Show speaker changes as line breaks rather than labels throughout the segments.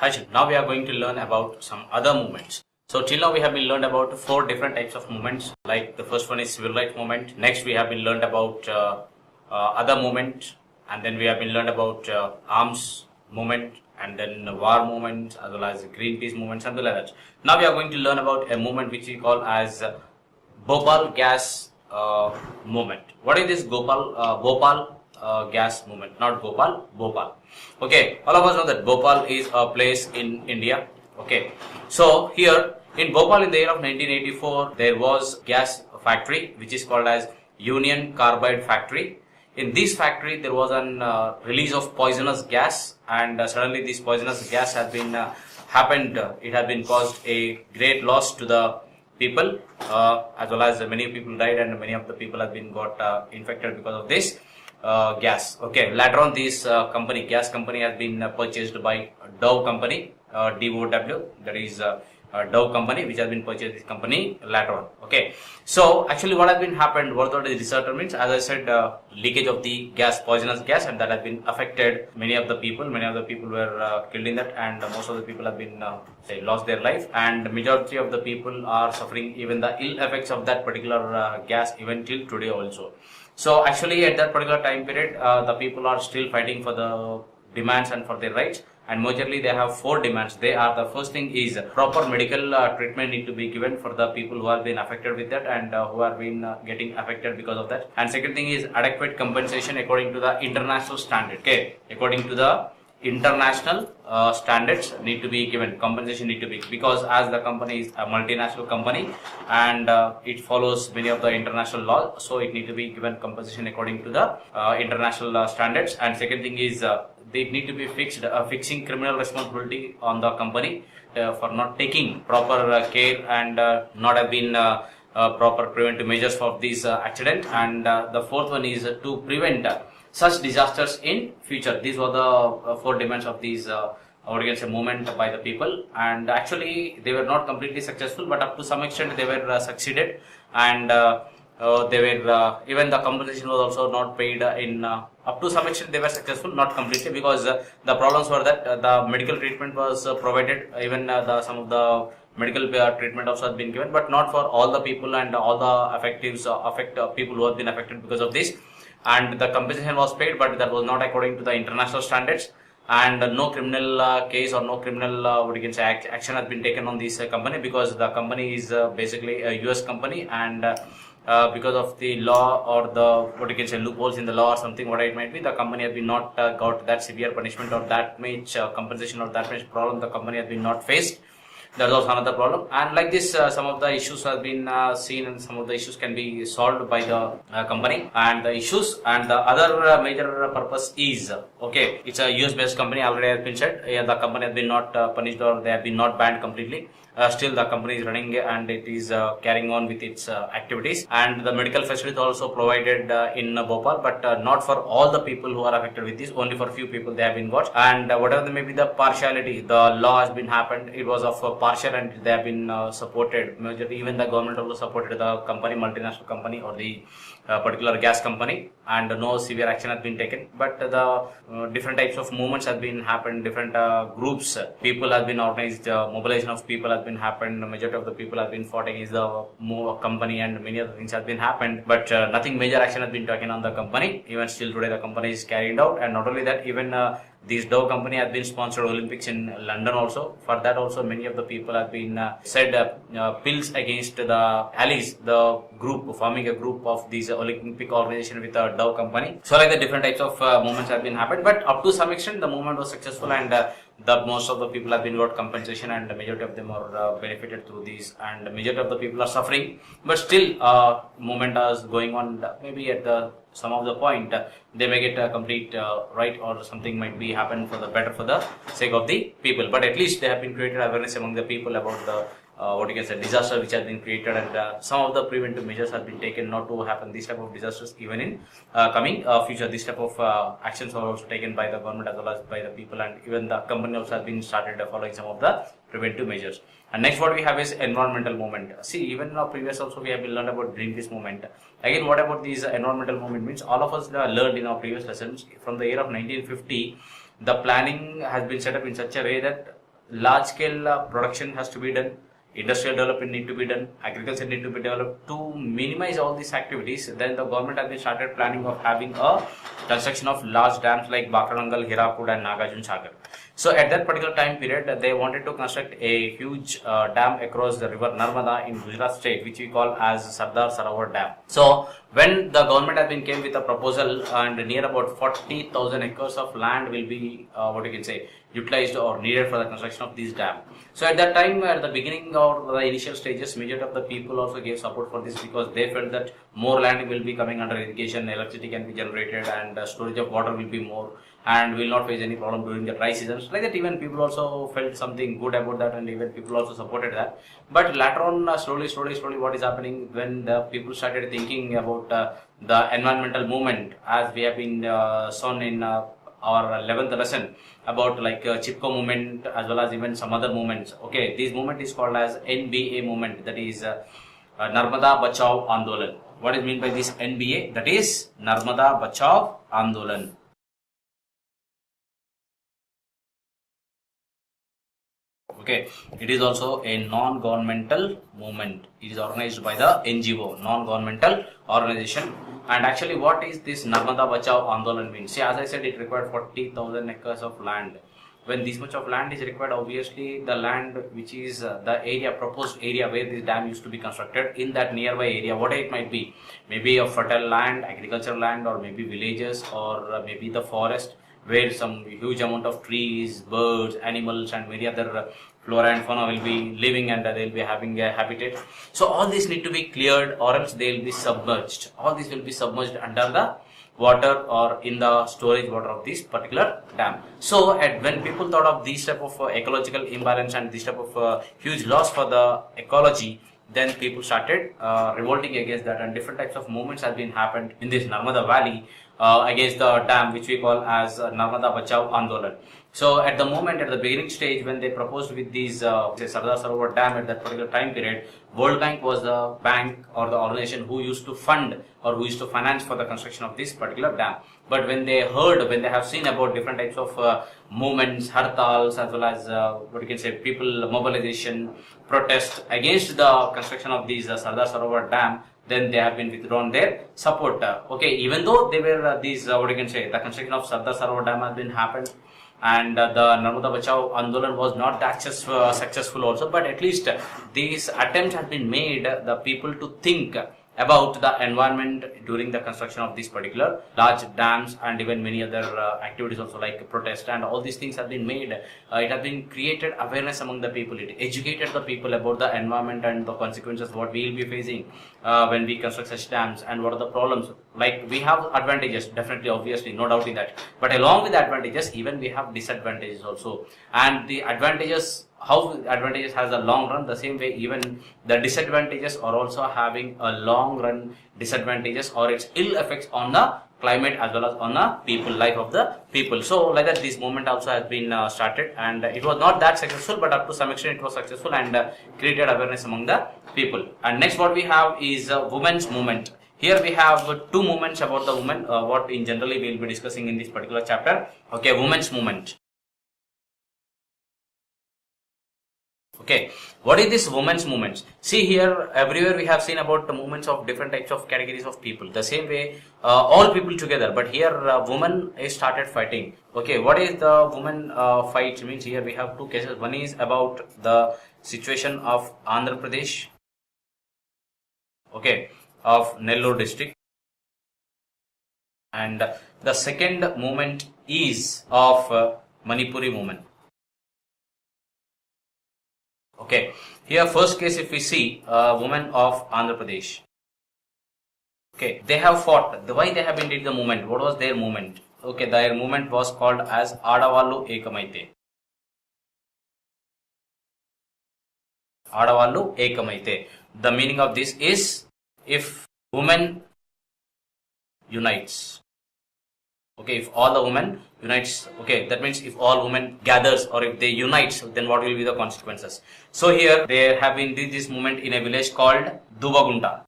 Hi, now we are going to learn about some other movements. So till now we have been learned about four different types of movements. Like the first one is civil rights movement. Next we have been learned about other movement, and then we have been learned about arms movement, and then war movement, as well as Greenpeace movement, something like that. Now we are going to learn about a movement which we call as Bhopal gas movement. What is this Bhopal gas movement? Not Gopal, Bhopal. Okay, all of us know that Bhopal is a place in India. Okay, so here in Bhopal in the year of 1984, there was gas factory which is called as Union Carbide Factory. In this factory, there was an release of poisonous gas, and suddenly this poisonous gas has been happened. It has been caused a great loss to the people, as well as many people died, and many of the people have been got infected because of this gas. Okay, later on this gas company has been purchased by Dow company, DOW, that is Dow company, which has been purchased this company later on. Okay, so actually what has been happened, what the disaster means, as I said, leakage of the gas, poisonous gas, and that has been affected many of the people. Many of the people were killed in that, and most of the people have been say lost their life, and majority of the people are suffering even the ill effects of that particular gas even till today also. So actually at that particular time period, the people are still fighting for the demands and for their rights, and majorly they have four demands. They are, the first thing is proper medical treatment need to be given for the people who have been affected with that, and who have been getting affected because of that. And second thing is adequate compensation according to the international standard. Okay, according to the international standards need to be given, compensation need to be, because as the company is a multinational company, and it follows many of the international laws, so it need to be given compensation according to the international standards. And second thing is they need to be fixing criminal responsibility on the company for not taking proper care, and not have been proper preventive measures for this accident. And the fourth one is to prevent such disasters in future. These were the four demands of these what you can say movement by the people, and actually they were not completely successful, but up to some extent they were succeeded, and they were even the compensation was also not paid in up to some extent they were successful, not completely, because the problems were that the medical treatment was provided, even some of the medical treatment also has been given, but not for all the people, and all the people who have been affected because of this. And the compensation was paid, but that was not according to the international standards, and no criminal case or no criminal what you can say action has been taken on this company, because the company is basically a US company, and because of the law or the what you can say loopholes in the law or something, what it might be, the company has been not got that severe punishment or that much compensation or that much problem the company has been not faced. That was another problem, and like this some of the issues have been seen, and some of the issues can be solved by the company. And the issues and the other major purpose is, okay, it's a US based company, already has been said. Yeah, the company has been not punished, or they have been not banned completely. Still the company is running, and it is carrying on with its activities, and the medical facilities also provided in Bhopal, but not for all the people who are affected with this, only for few people they have been got. And whatever may be the partiality, the law has been happened, it was of partial, and they have been supported majorly, even the government also supported the company, multinational company, or the particular gas company, and no severe action has been taken. But the different types of movements have been happened, different groups, people have been organized, mobilization of people has been happened, the majority of the people have been fought against the company, and many other things have been happened, but nothing major action has been taken on the company. Even still today the company is carried out, and not only that, even this Dow company has been sponsored Olympics in London also. For that also many of the people have been said pills against the allies, the group, forming a group of these Olympic organization with the Dow company. So like the different types of movements have been happened, but up to some extent the movement was successful, and the most of the people have been got compensation, and the majority of them are benefited through these, and the majority of the people are suffering, but still movement is going on. Maybe at the some of the point they may get a complete right, or something might be happen for the better for the sake of the people, but at least they have been created awareness among the people about the what you can say disaster which has been created, and some of the preventive measures have been taken not to happen these type of disasters even in coming future. This type of actions are also taken by the government as well as by the people, and even the company also has been started following some of the preventive measures. And next what we have is environmental movement. See, even now previous also we have been learned about Greenpeace movement. Again, what about these environmental movement means? All of us learned in our previous lessons from the year of 1950. The planning has been set up in such a way that large scale production has to be done, industrial development need to be done, agriculture need to be developed. To minimize all these activities, then the government has been started planning of having a construction of large dams like Bakarangal, Hirakud and Nagarjuna Sagar. So at that particular time period, they wanted to construct a huge dam across the river Narmada in Gujarat state, which we call as Sardar Sarovar Dam. So when the government has been came with a proposal, and near about 40,000 acres of land will be utilized or needed for the construction of this dam. So at that time, at the beginning or the initial stages, majority of the people also gave support for this, because they felt that more land will be coming under irrigation, electricity can be generated, and storage of water will be more, and will not face any problem during the dry seasons. Like that, even people also felt something good about that, and even people also supported that. But later on, slowly, what is happening when the people started thinking about the environmental movement, as we have been shown in our 11th lesson about like Chipko movement, as well as even some other movements. Okay, this movement is called as NBA movement, that is Narmada Bachao Andolan. What is meant by this NBA? That is Narmada Bachao Andolan. Okay, it is also a non-governmental movement. It is organized by the NGO, non-governmental organization. And actually, what is this Narmada Bachao Andolan means? See, as I said, it required 40,000 acres of land. When this much of land is required, obviously the land which is the area, proposed area where this dam used to be constructed, in that nearby area, what it might be, maybe a fertile land, agricultural land, or maybe villages, or maybe the forest, where some huge amount of trees, birds, animals, and many other flora and fauna will be living, and they will be having a habitat. So all these need to be cleared, or else they will be submerged. All these will be submerged under the water or in the storage water of this particular dam. So when people thought of these type of ecological imbalance and this type of huge loss for the ecology, then people started revolting against that, and different types of movements have been happened in this Narmada valley against the dam, which we call as Narmada Bachao Andolan. So at the moment, at the beginning stage, when they proposed with these Sardar Sarovar Dam at that particular time period, World Bank was the bank or the organization who used to fund or who used to finance for the construction of this particular dam. But when they heard, when they have seen about different types of movements, hartals, as well as people mobilization, protest against the construction of these Sardar Sarovar Dam, then they have been withdrawn their support. Okay, even though they were the construction of Sardar Sarovar Dam has been happened, and the Narmada Bachao Andolan was not that successful also, but at least these attempts have been made the people to think about the environment during the construction of this particular large dams, and even many other activities also like protest, and all these things have been made. It has been created awareness among the people. It educated the people about the environment and the consequences what we will be facing when we construct such dams, and what are the problems. Like, we have advantages, definitely, obviously, no doubt in that, but along with the advantages, even we have disadvantages also. And the advantages, how advantages has a long run, the same way even the disadvantages are also having a long run disadvantages, or its ill effects on the climate as well as on the people, life of the people. So like that, this movement also has been started, and it was not that successful, but up to some extent it was successful and created awareness among the people. And next what we have is women's movement. Here we have two movements about the women, what in generally we will be discussing in this particular chapter. Okay, women's movement. Okay, what is this women's movements? See, here everywhere we have seen about the movements of different types of categories of people. The same way, all people together, but here women is started fighting. Okay, what is the women fight means? Here we have two cases. One is about the situation of Andhra Pradesh, okay, of Nellore district, and the second movement is of Manipuri movement. Okay, here first case if we see women of Andhra Pradesh. Okay, they have fought. Why they have been did the movement? What was their movement? Okay, their movement was called as Adavallu Ekamaite. Adavallu Ekamaite. The meaning of this is, if women unites. Okay, if all the women unites, okay, that means if all women gathers or if they unite, then what will be the consequences? So here they have been did this movement in a village called Dubagunta.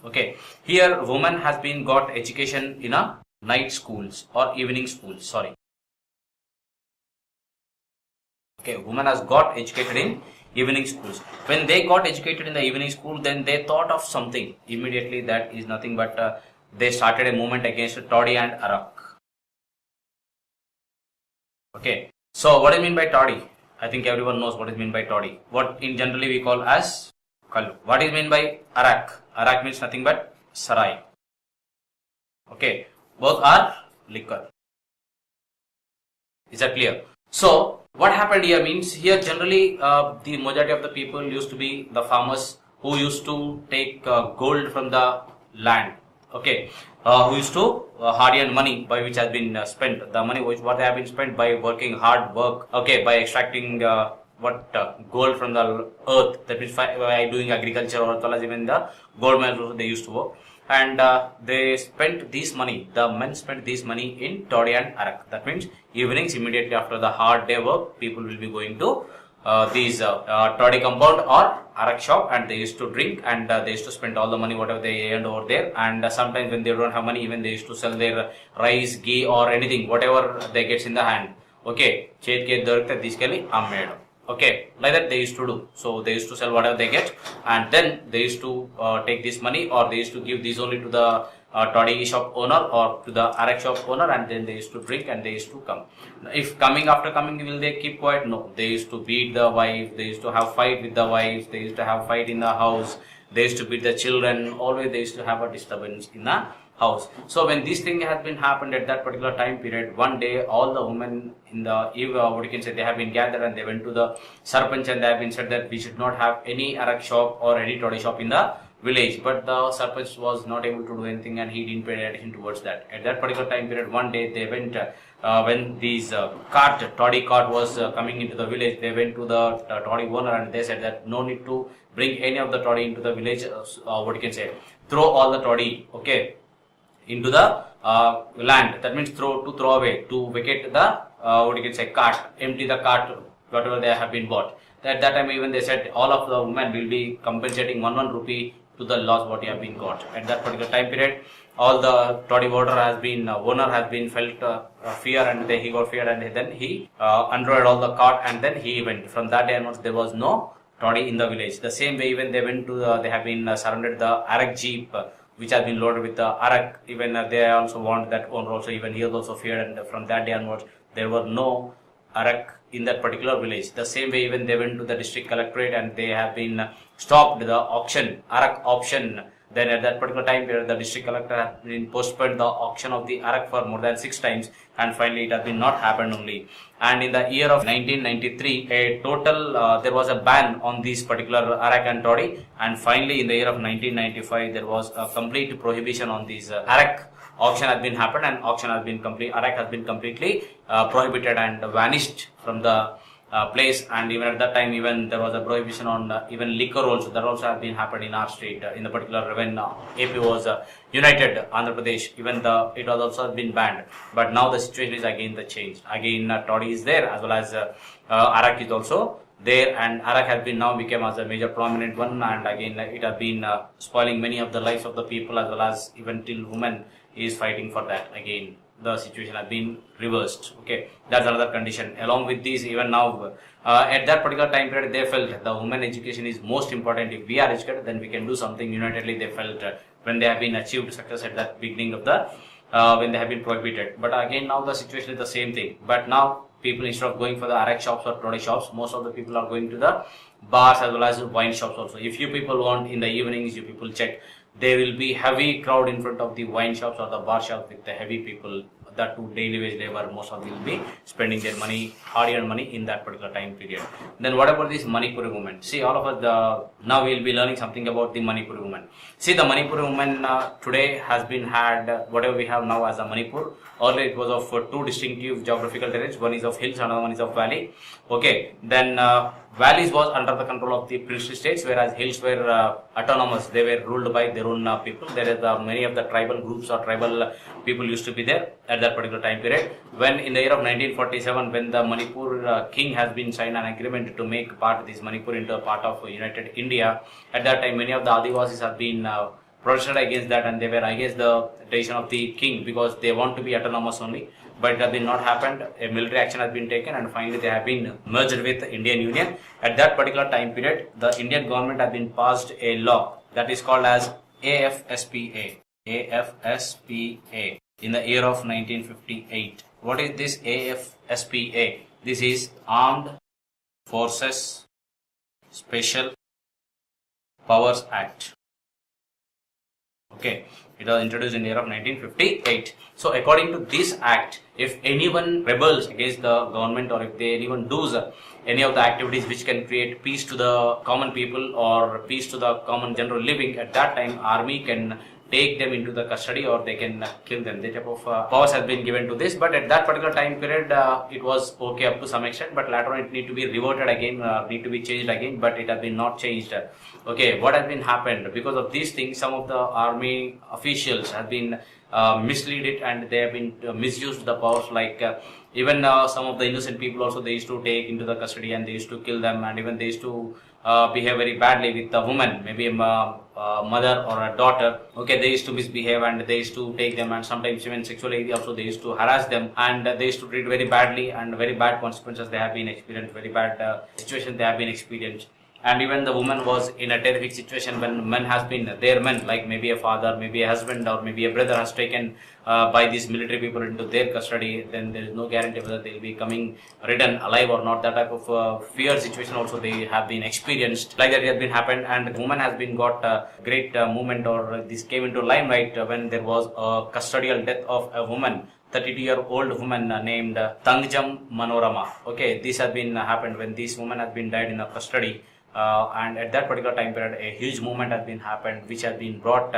Okay, here woman has been got education in a night schools or evening schools, sorry. Okay, women has got educated in evening schools. When they got educated in the evening school, then they thought of something immediately, that is nothing but they started a movement against toddy and arak. Okay, so what I mean by toddy? I think everyone knows what is mean by toddy. What in generally we call as kallu. What is mean by arak? Arak means nothing but sarai. Okay, both are liquor. Is that clear? So what happened here means, here generally the majority of the people used to be the farmers who used to take gold from the land. Okay, who used to hard-earned money by which has been spent, the money which what they have been spent by working hard work. Okay, by extracting gold from the earth, that means by doing agriculture, or as well as even the gold mines they used to work. And they spent this money, the men spent this money in toddy and arak. That means evenings immediately after the hard day work, people will be going to these toddy compound or arak shop, and they used to drink, and they used to spend all the money whatever they earned over there. And sometimes when they don't have money, even they used to sell their rice, ghee or anything, whatever they gets in the hand. Okay, chetke dorkte diskeli ammedu. Okay, like that they used to do. So they used to sell whatever they get, and then they used to take this money, or they used to give this only to the toddy shop owner or to the arak shop owner, and then they used to drink and they used to come. If coming after coming, will they keep quiet? No, they used to beat the wife, they used to have fight with the wives, they used to have fight in the house, they used to beat the children. Always they used to have a disturbance in the house. So when this thing has been happened at that particular time period, one day all the women in the what you can say, they have been gathered and they went to the sarpanch, and they have been said that we should not have any arak shop or any toddy shop in the village. But the sarpanch was not able to do anything, and he didn't pay attention towards that. At that particular time period, one day they went when these toddy cart was coming into the village, they went to the toddy owner and they said that no need to bring any of the toddy into the village. What you can say, throw all the toddy, okay, into the land. That means throw away, to vacate the what you can say, cart, empty the cart, whatever they have been bought. At that time even they said all of the women will be compensating 1 rupee to the loss what you have been got. At that particular time period, all the toddy owner has been felt fear, and then he got feared, and then he unrolled all the cart, and then he went. From that day onwards there was no toddy in the village. The same way even they went to they have been surrounded the arak jeep, which has been loaded with the arak. Even they also want that owner also, even he was also feared, and from that day onwards there were no arak in that particular village. The same way even they went to the district collectorate, and they have been stopped the auction, arak auction. Then at that particular time period, the district collector has been postponed the auction of the arak for more than 6 times, and finally it has been not happened only. And in the year of 1993, a total there was a ban on these particular arak and toddy, and finally in the year of 1995 there was a complete prohibition on these arak. Auction has been happened, and auction has been complete. Arak has been completely prohibited and vanished from the place. And even at that time, even there was a prohibition on even liquor also. That also has been happened in our state. In the particular when AP was united, Andhra Pradesh, even it was also been banned. But now the situation is again the change. Again, toddy is there, as well as arak is also there, and arak has been now become as a major prominent one, and again it has been spoiling many of the lives of the people, as well as even till women is fighting for that. Again the situation has been reversed. Okay, that's another condition. Along with this, even now at that particular time period they felt the women education is most important. If we are educated, then we can do something unitedly, they felt, when they have been achieved success at that beginning of the when they have been prohibited. But again now the situation is the same thing, but now people, instead of going for the arak shops or toddy shops, most of the people are going to the bars as well as wine shops also. If you people want in the evenings, you people check, there will be heavy crowd in front of the wine shops or the bar shops with the heavy people. That to daily wage labor, most of them will be spending their money, hard-earned money in that particular time period. Then what about this Manipuri woman? See, all of us now we will be learning something about the Manipuri woman. See, the Manipuri woman today has been had whatever we have now as a Manipur. Earlier it was of 2 distinctive geographical terrains. One is of hills, another one is of valley. Okay, then valleys was under the control of the princely states, whereas hills were autonomous. They were ruled by their own people. There is many of the tribal groups or tribal people used to be there at that particular time period. When in the year of 1947, when the Manipur king has been signed an agreement to make part this Manipur into a part of United India, at that time many of the Adivasis have been protested against that, and they were against the decision of the king because they want to be autonomous only. but it has been not happened. A military action has been taken, and finally they have been merged with the Indian Union. At that particular time period, the Indian government has been passed a law that is called as AFSPA. AFSPA in the year of 1958. What is this AFSPA? This is Armed Forces Special Powers Act. Okay, it was introduced in the year of 1958. So according to this act, if anyone rebels against the government, or if anyone does any of the activities which can create peace to the common people or peace to the common general living, at that time army can take them into the custody or they can kill them. The type of powers has been given to this, but at that particular time period it was okay up to some extent, but later on it need to be reverted again, need to be changed again, but it has been not changed. Okay, what has been happened? Because of these things, some of the army officials have been mislead it, and they have been misused the powers, like even some of the innocent people also they used to take into the custody and they used to kill them, and even they used to behave very badly with a woman, maybe a mother or a daughter. Okay, they used to misbehave and they used to take them, and sometimes even sexually also they used to harass them, and they used to treat very badly, and very bad consequences they have been experienced, very bad situations they have been experienced. And even the woman was in a terrific situation when men has been their men, like maybe a father, maybe a husband, or maybe a brother has taken by these military people into their custody, then there is no guarantee whether they will be coming return alive or not. That type of fear situation also they have been experienced, like that has been happened. And the woman has been got a great movement, or this came into limelight when there was a custodial death of a woman, 32-year-old woman named Tangjam Manorama. Okay, this has been happened when this woman has been died in a custody. And at that particular time period, a huge movement has been happened, which has been brought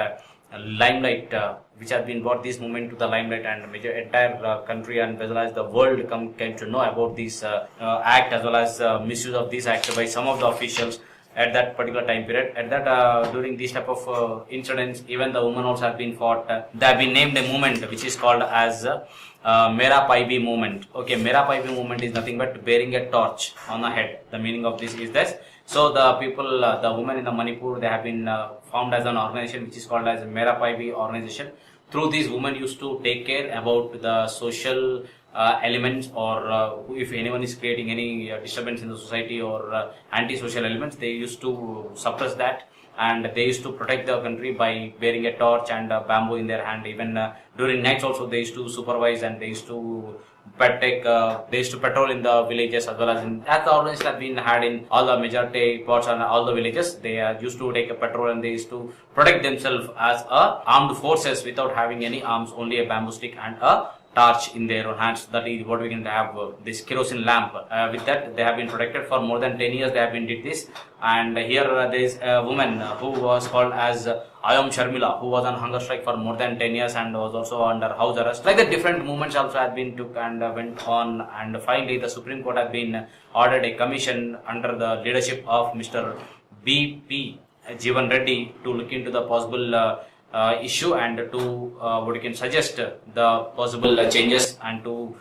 limelight, which has been brought this movement to the limelight, and major entire country and as well as the world came to know about this act, as well as misuse of this act by some of the officials at that particular time period. At that during these type of incidents, even the women also have been fought. They have been named a movement which is called as Mera Paibi movement. Okay, Mera Paibi movement is nothing but bearing a torch on the head. The meaning of this is this. So the people, the women in the Manipur, they have been formed as an organization which is called as Mera Paibi organization. Through these women used to take care about the social elements, or if anyone is creating any disturbance in the society or anti-social elements, they used to suppress that, and they used to protect the country by bearing a torch and bamboo in their hand. Even during nights also they used to supervise, and they used to they used to patrol in the villages, as well as as the organization has been had in all the majority parts and all the villages. They used to take a patrol, and they used to protect themselves as armed forces without having any arms, only a bamboo stick and a torch in their own hands. That is what we can have, this kerosene lamp. With that they have been protected for more than 10 years. They have been did this. And here there is a woman who was called as Ayom Sharmila, who was on hunger strike for more than 10 years and was also under house arrest. Like the different movements also have been took and went on, and finally the Supreme Court has been ordered a commission under the leadership of Mr. B.P. Jeevan Reddy to look into the possible issue, and to what you can suggest the possible changes, and to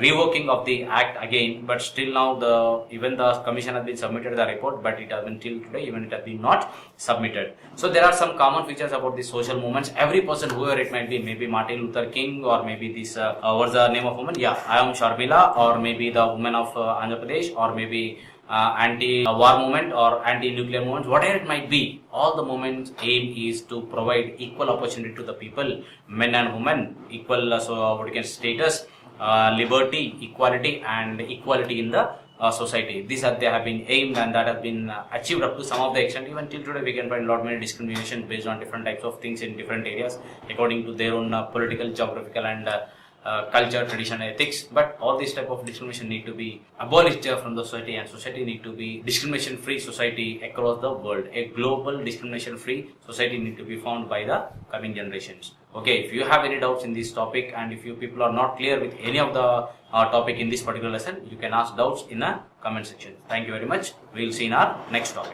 revoking of the act again. But still now even the commission has been submitted the report, but it has been till today even it has been not submitted. So there are some common features about the social movements. Every person, whoever it might be, maybe Martin Luther King, or maybe this what's the name of woman, Ayom Sharmila, or maybe the woman of Andhra Pradesh, or maybe anti-war movement or anti-nuclear movement, whatever it might be, all the movements aim is to provide equal opportunity to the people, men and women, equal status, liberty, equality, and equality in the society. These they have been aimed, and that has been achieved up to some of the extent. Even till today we can find a lot many discrimination based on different types of things in different areas according to their own political, geographical, and culture, tradition, ethics. But all these type of discrimination need to be abolished from the society, and society need to be discrimination free society across the world. A global discrimination free society need to be found by the coming generations. Okay, if you have any doubts in this topic, and if you people are not clear with any of the topic in this particular lesson, you can ask doubts in the comment section. Thank you very much. We will see in our next topic.